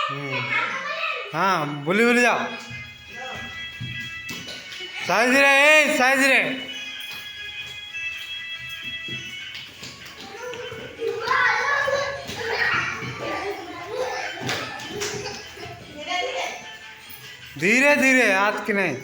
हाँ बुली बुली जाओ साइज रे साइज रे धीरे धीरे हाथ की नहीं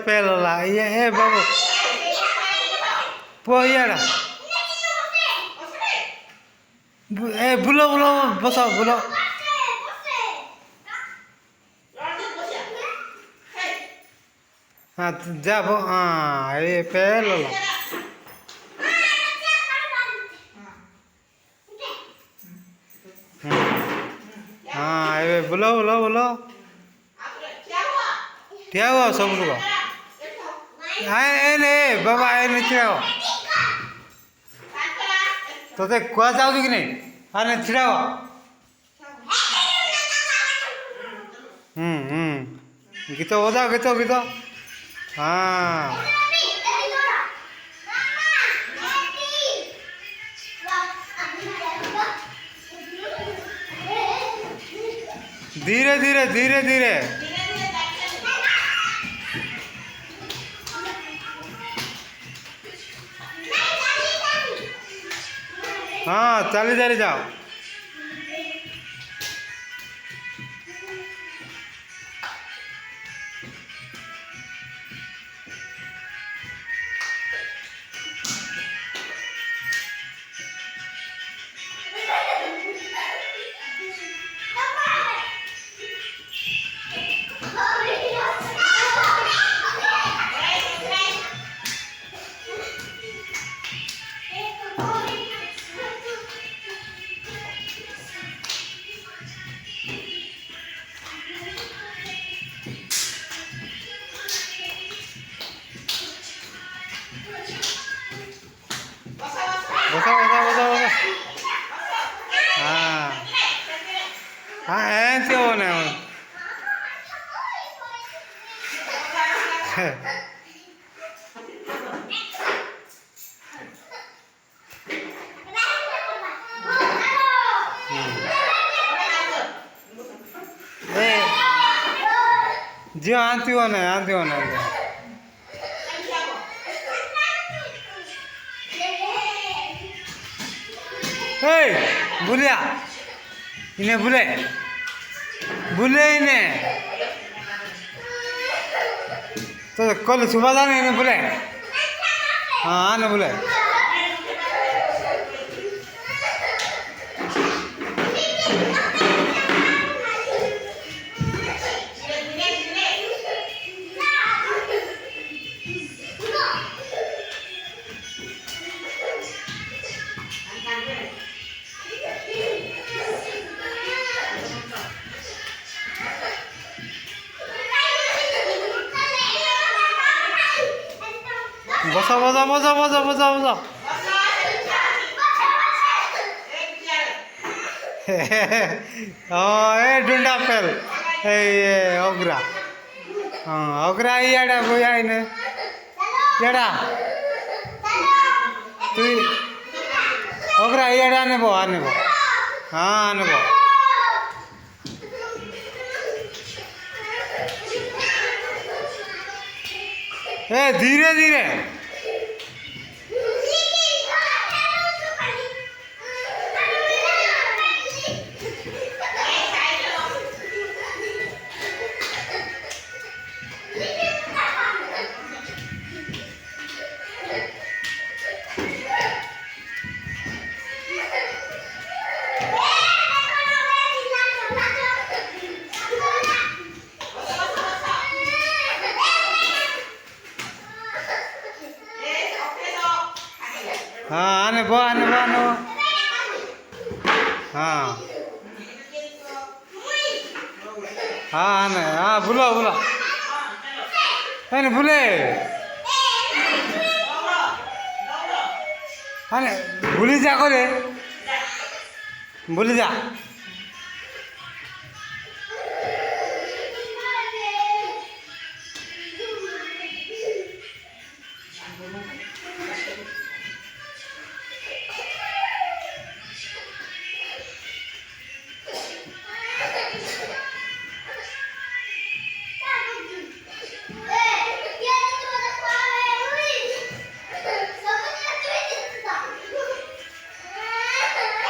पेला ये बाबू पोयाड़ा बुलो बुलो बसाओ बुलो हाँ जा वो हाँ ये पेला हाँ ये बुलो बुलो बुलो क्या हुआ सब लोग बाबा आए छिड़ाओ तो कुआ जाऊ कि नहीं आने छिड़ाओ गीत बजाओ गीत गीत हाँ धीरे धीरे धीरे धीरे हाँ चले चले जाओ बसा बसा बसा बसा हाँ हाँ ऐसे होना जी आंती होना आंती होना बुलिया इन्हें बुले बुले इन्हें तो कल सुबह जाने इन्हें बुले हाँ आने बुले बसा बसा बसा बसा बसा बसा हाँ डुंडा पेल ओगरा हाँ ओगरा इड़ा बोया इन्हें इड़ा तू ओगरा इड़ा आने बो हाँ आने बो धीरे धीरे हाँ आने बो हाँ हाँ नहीं हाँ बोलो बोलो नहीं बोले हाँ नहीं भूली जा करे भूली जा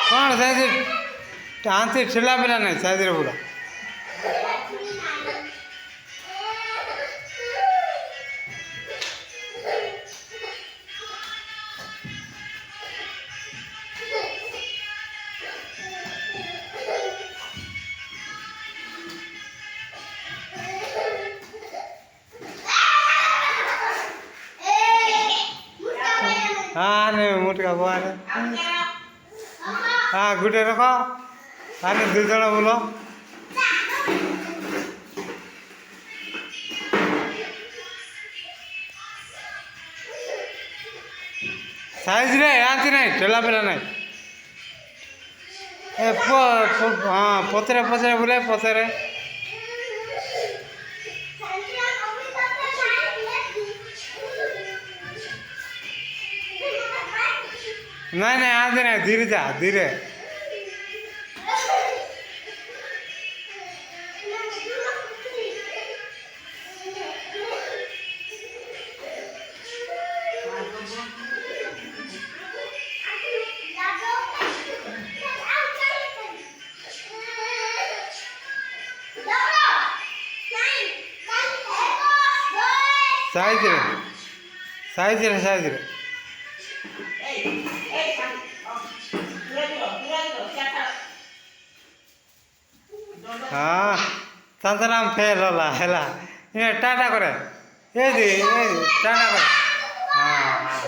कौन साइज हाथी ठेला पेला नहीं साइज रे बोला हाँ नहीं मोटका बुआ ने हाँ गुटे रख हाँ नहीं 2 जन बोलो साइज रे हाथी नहीं ठेला पेला नहीं हाँ पतरे पतरे बोले पतरे नहीं नहीं आते नहीं धीरे जा धीरे साइज रे साइज रे साइज रे हाँ तंतराम फेल होला हैला ये टाटा करे ए दी टाटा करे हाँ